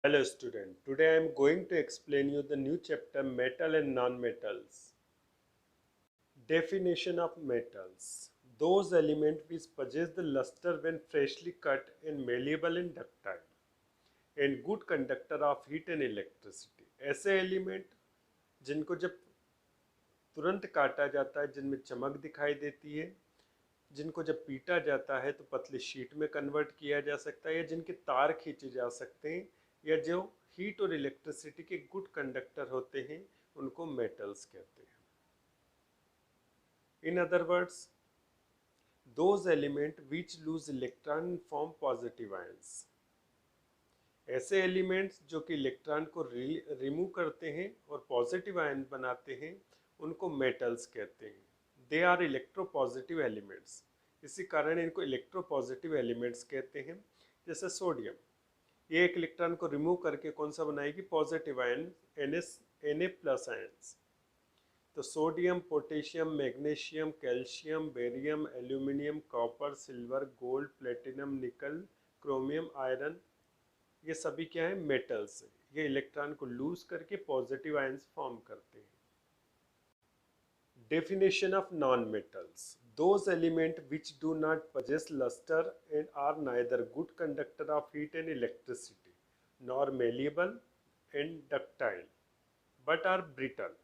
Hello student, today I am going to explain you the new chapter metal and non-metals. Definition of metals. Those elements which possess the luster when freshly cut and malleable and ductile and good conductor of heat and electricity. ऐसे element जिनको जब तुरंत काटा जाता है जिनमें चमक दिखाई देती है, जिनको जब पीटा जाता है तो पतली शीट में कन्वर्ट किया जा सकता है या जिनके तार खींचे जा सकते हैं या जो हीट और इलेक्ट्रिसिटी के गुड कंडक्टर होते हैं उनको मेटल्स कहते हैं. In other words, those element which loose electron form positive ions. ऐसे एलिमेंट्स जो कि इलेक्ट्रॉन को रिमूव करते हैं और पॉजिटिव आयन बनाते हैं उनको मेटल्स कहते हैं. They are electropositive elements. इसी कारण इनको इलेक्ट्रोपॉजिटिव एलिमेंट्स कहते हैं. जैसे सोडियम, ये एक इलेक्ट्रॉन को रिमूव करके कौन सा बनाएगी? Positive ion Na plus ions. तो sodium, potassium, magnesium, calcium, barium, aluminium, copper, silver, gold, platinum, nickel, chromium, iron, ये सभी क्या है? मेटल्स. ये इलेक्ट्रॉन को लूज करके पॉजिटिव आयंस फॉर्म करते हैं. Definition of non-metals. Those elements which do not possess luster and are neither good conductor of heat and electricity, nor malleable and ductile, but are brittle.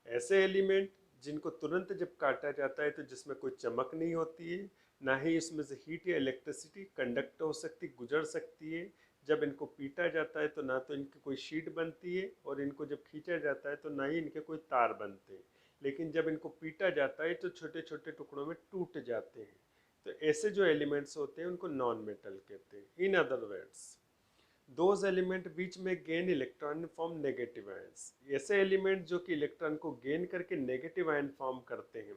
ऐसे element जिनको तुरंत जब काटा जाता है तो जिसमें कोई चमक नहीं होती है, ना ही इसमें से हीट या इलेक्ट्रिसिटी कंडक्ट हो सकती, गुजर सकती है. जब इनको पीटा जाता है तो ना तो इनकी कोई शीट बनती है और इनको जब खींचा जाता है तो ना ही इनके कोई तार बनते हैं. लेकिन जब इनको पीटा जाता है तो छोटे छोटे टुकड़ों में टूट जाते हैं. तो ऐसे जो एलिमेंट्स होते हैं उनको नॉन मेटल कहते हैं. In other words, those element बीच में gain electron form negative ions. ऐसे एलिमेंट जो कि इलेक्ट्रॉन को गेन करके नेगेटिव आयन फॉर्म करते हैं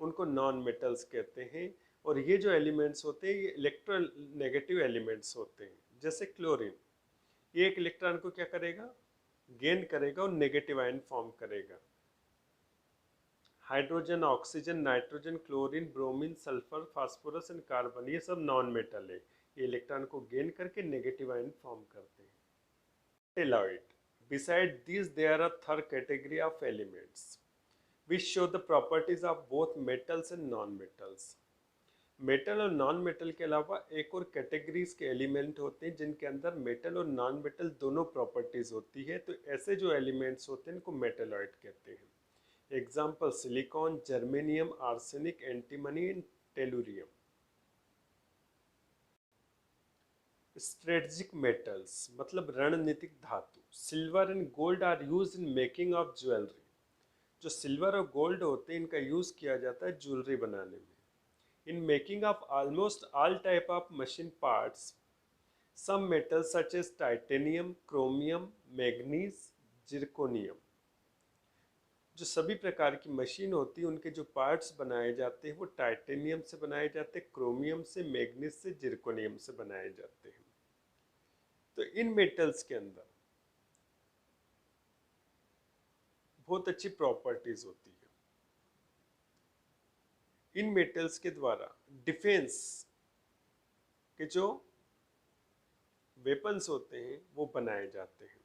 उनको नॉन मेटल्स कहते हैं. और ये जो एलिमेंट्स होते हैं ये इलेक्ट्रो नेगेटिव एलिमेंट्स होते हैं. जैसे क्लोरीन, ये एक इलेक्ट्रॉन को क्या करेगा? गेन करेगा और नेगेटिव आयन फॉर्म करेगा. Hydrogen, oxygen, nitrogen, chlorine, bromine, sulphur, phosphorus and carbon, ये सब नॉन मेटल है. ये इलेक्ट्रॉन को गेन करके नेगेटिव आयन फॉर्म करते हैं. Metalloid. Beside these, there are a third category of elements which show the properties of both metals and non-metals. Metal और non metal के अलावा एक और कैटेगरीज के एलिमेंट होते हैं जिनके अंदर मेटल और नॉन मेटल दोनों प्रॉपर्टीज होती है. तो ऐसे जो एलिमेंट्स होते हैं इनको मेटेलॉइड कहते हैं. Example silicon, germanium, arsenic, antimony and tellurium. Strategic metals मतलब रणनीतिक धातु. Silver and gold are use in making of jewellery. जो सिल्वर और गोल्ड होते हैं इनका यूज किया जाता है ज्वेलरी बनाने में. In making of almost all type of machine parts, some metals such as titanium, chromium, manganese, zirconium. जो सभी प्रकार की मशीन होती है उनके जो पार्ट्स बनाए जाते हैं वो टाइटेनियम से बनाए जाते हैं, क्रोमियम से, मैग्नीज से, जिरकोनियम से बनाए जाते हैं. तो इन मेटल्स के अंदर बहुत अच्छी प्रॉपर्टीज होती है. इन मेटल्स के द्वारा डिफेंस के जो वेपन्स होते हैं वो बनाए जाते हैं.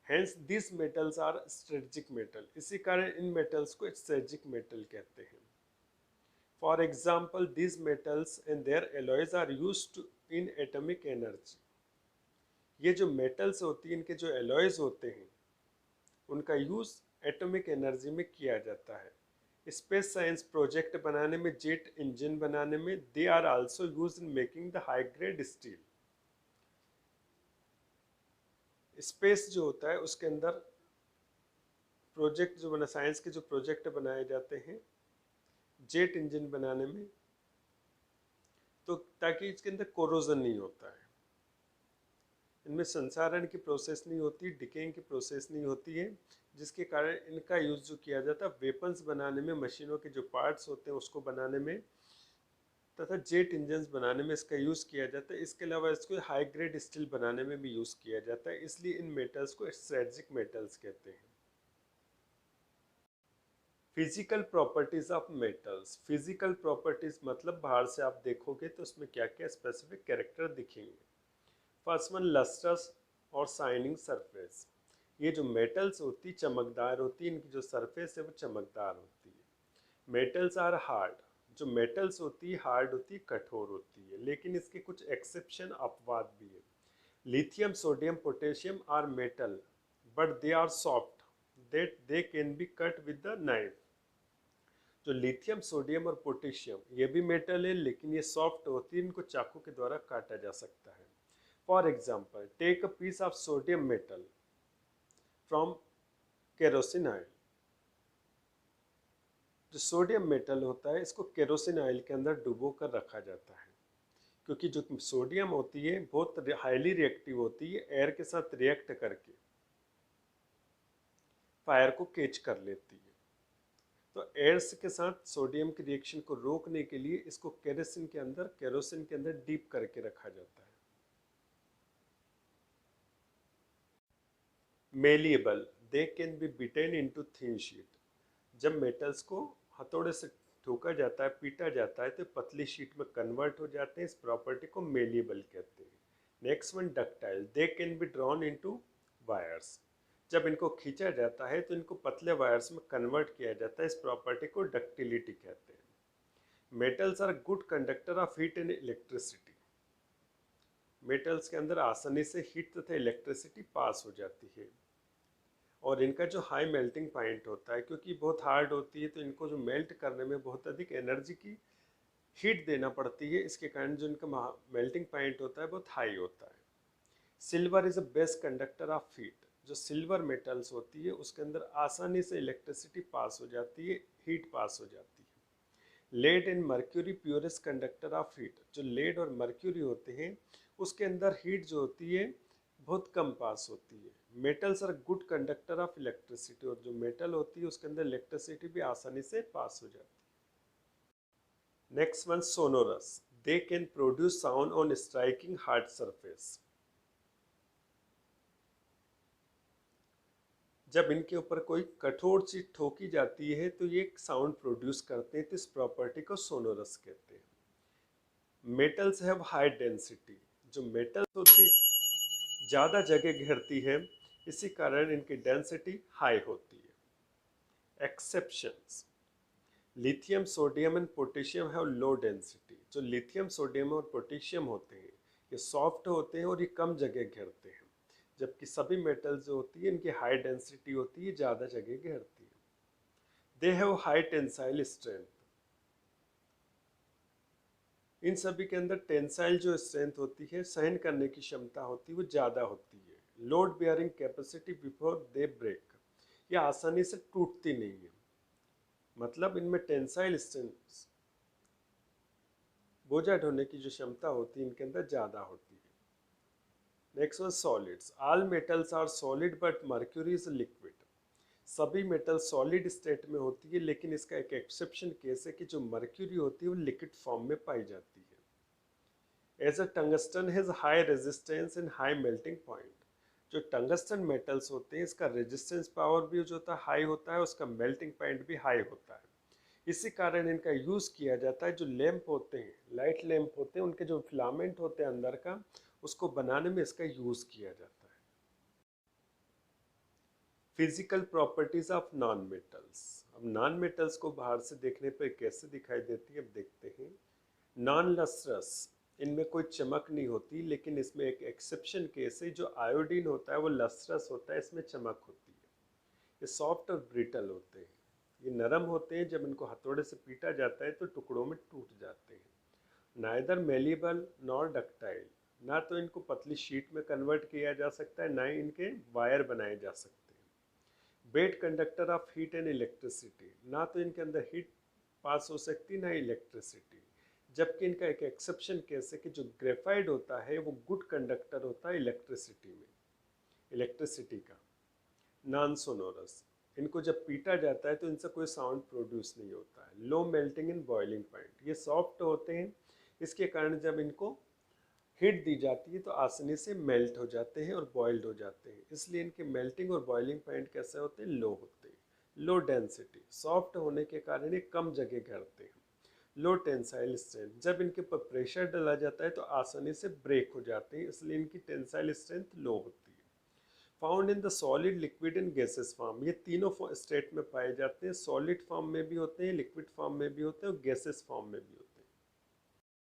Hence this metals are strategic metal. इसी कारण इन मेटल्स को स्ट्रेटजिक मेटल कहते हैं. For example, this metals and their alloys are used in atomic energy. ये जो मेटल्स होती हैं इनके जो एलॉयज होते हैं उनका यूज एटॉमिक एनर्जी में किया जाता है. स्पेस साइंस प्रोजेक्ट बनाने में, जेट इंजन बनाने में. They are also use in making the high grade steel. Space जो होता है उसके अंदर प्रोजेक्ट जो बना, साइंस के जो प्रोजेक्ट बनाए जाते हैं जेट इंजन बनाने में, तो ताकि इसके अंदर कोरोजन नहीं होता है, इनमें संसारण की प्रोसेस नहीं होती, डिकेइंग की प्रोसेस नहीं होती है, जिसके कारण इनका यूज जो किया जाता है वेपन्स बनाने में, मशीनों के जो पार्ट्स होते हैं उसको बनाने में तथा जेट इंजन्स बनाने में इसका यूज़ किया जाता है. इसके अलावा इसको हाई ग्रेड स्टील बनाने में भी यूज़ किया जाता है. इसलिए इन मेटल्स को स्ट्रेटजिक मेटल्स कहते हैं. Physical properties of metals. Physical properties मतलब बाहर से आप देखोगे तो उसमें क्या क्या स्पेसिफिक कैरेक्टर दिखेंगे. First one, lustrous. और शाइनिंग सरफेस। ये जो मेटल्स होती चमकदार होती है, इनकी जो सरफेस है वो चमकदार होती है। मेटल्स आर हार्ड, जो मेटल्स होती है हार्ड होती है, कठोर होती है, लेकिन इसके कुछ एक्सेप्शन अपवाद भी है। Lithium sodium potassium are metal but they are soft that they can be cut with the knife. जो लिथियम सोडियम और पोटेशियम ये भी मेटल है, लेकिन ये सॉफ्ट होती है, इनको चाकू के द्वारा काटा जा सकता है। For example, take a piece of sodium metal from kerosene oil. जो सोडियम मेटल होता है इसको केरोसिन ऑयल के अंदर डुबो कर रखा जाता है, क्योंकि जो सोडियम होती है बहुत हाईली रिएक्टिव होती है, एयर के साथ रिएक्ट करके फायर को कैच कर लेती है। तो एयर्स के साथ सोडियम की रिएक्शन को रोकने के लिए इसको केरोसिन के अंदर डीप करके रखा जाता है। Malleable, they can B bitten into thin sheet. जब मेटल्स को हथौड़े से ठोका जाता है, पीटा जाता है, तो पतली शीट में कन्वर्ट हो जाते हैं। इस प्रॉपर्टी को मेलिएबल कहते हैं। Next one ductile, they can be drawn into wires. जब इनको खींचा जाता है तो इनको पतले वायर्स में कन्वर्ट किया जाता है। इस प्रॉपर्टी को डक्टिलिटी कहते हैं। Metals are good conductor of heat and electricity. Metals के अंदर आसानी से हीट तथा इलेक्ट्रिसिटी पास हो जाती है। और इनका जो हाई मेल्टिंग पॉइंट होता है, क्योंकि बहुत हार्ड होती है तो इनको जो मेल्ट करने में बहुत अधिक एनर्जी की हीट देना पड़ती है, इसके कारण जो इनका मेल्टिंग पॉइंट होता है बहुत हाई होता है। Silver is a best conductor of heat. जो सिल्वर मेटल्स होती है उसके अंदर आसानी से इलेक्ट्रिसिटी पास हो जाती है, हीट पास हो जाती है। Lead and mercury purest conductor of heat. जो लेड और मर्क्यूरी होते हैं उसके अंदर हीट जो होती है बहुत कम पास होती है। Metals are good conductor of electricity. और जो मेटल होती है उसके अंदर इलेक्ट्रिसिटी भी आसानी से पास हो जाती है। Next one sonorous, they can produce sound on striking hard surface. जब इनके ऊपर कोई कठोर चीज ठोकी जाती है तो ये एक साउंड प्रोड्यूस करते हैं, तो इस प्रॉपर्टी को सोनोरस कहते हैं। Metals have high density. जो मेटल्स होती ज़्यादा जगह घेरती है, इसी कारण इनकी डेंसिटी हाई होती है। Exceptions, lithium sodium and potassium have low density. जो लिथियम सोडियम और पोटेशियम होते हैं ये सॉफ्ट होते हैं और ये कम जगह घेरते हैं, जबकि सभी मेटल्स जो होती है इनकी हाई डेंसिटी होती है, ज़्यादा जगह घेरती है। They have high tensile strength. इन सभी के अंदर टेंसाइल जो स्ट्रेंथ होती है, सहन करने की क्षमता होती है, वो ज़्यादा होती है। Load bearing capacity before they break. ये आसानी से टूटती नहीं है, मतलब इनमें टेंसाइल स्ट्रेंथ बोझा ढोने की जो क्षमता होती है इनके अंदर ज़्यादा होती है। Next one solids, all metals are solid but mercury is liquid. सभी मेटल सॉलिड स्टेट में होती है, लेकिन इसका एक एक्सेप्शन केस है कि जो मर्क्यूरी होती है वो लिक्विड फॉर्म में पाई जाती है। As a tungsten has high resistance and high melting point. जो टंगस्टन मेटल्स होते हैं इसका रेजिस्टेंस पावर भी जो होता है हाई होता है, उसका मेल्टिंग पॉइंट भी हाई होता है। इसी कारण इनका यूज़ किया जाता है। जो लैंप होते हैं, लाइट लैंप होते हैं, उनके जो फिलामेंट होते हैं अंदर का, उसको बनाने में इसका यूज़ किया जाता है। Physical properties of non metals. अब नॉन मेटल्स को बाहर से देखने पर कैसे दिखाई देती है, अब देखते हैं। नॉन लस्ट्रस, इनमें कोई चमक नहीं होती, लेकिन इसमें एक एक्सेप्शन केस है। जो आयोडीन होता है वो लस्ट्रस होता है, इसमें चमक होती है। ये सॉफ्ट और ब्रिटल होते हैं, ये नरम होते हैं, जब इनको हथौड़े से पीटा जाता है तो टुकड़ों में टूट जाते हैं। नाइदर मेलिबल नॉर डक्टाइल, ना तो इनको पतली शीट में कन्वर्ट किया जा सकता है, ना ही इनके वायर बनाए जा सकते हैं। Bad conductor of heat and electricity, ना तो इनके अंदर हीट पास हो सकती ना इलेक्ट्रिसिटी। जबकि इनका एक एक्सेप्शन केस है कि जो ग्रेफाइट होता है वो गुड कंडक्टर होता है इलेक्ट्रिसिटी का। नॉन सोनोरस, इनको जब पीटा जाता है तो इनसे कोई साउंड प्रोड्यूस नहीं होता है। Low melting in boiling point, ये सॉफ्ट होते हैं, इसके कारण जब इनको हीट दी जाती है तो आसानी से मेल्ट हो जाते हैं और बॉइल्ड हो जाते हैं। इसलिए इनके मेल्टिंग और बॉइलिंग पॉइंट कैसे होते हैं, लो होते हैं। लो डेंसिटी, सॉफ्ट होने के कारण ये कम जगह घेरते हैं। लो टेंसाइल स्ट्रेंथ, जब इनके ऊपर प्रेशर डाला जाता है तो आसानी से ब्रेक हो जाते हैं, इसलिए इनकी टेंसाइल स्ट्रेंथ लो होती है। Found in the solid, liquid and gases form. ये तीनों स्टेट में पाए जाते हैं, सॉलिड फॉर्म में भी होते हैं, लिक्विड फॉर्म में भी होते हैं और गैसेस फॉर्म में भी होते हैं।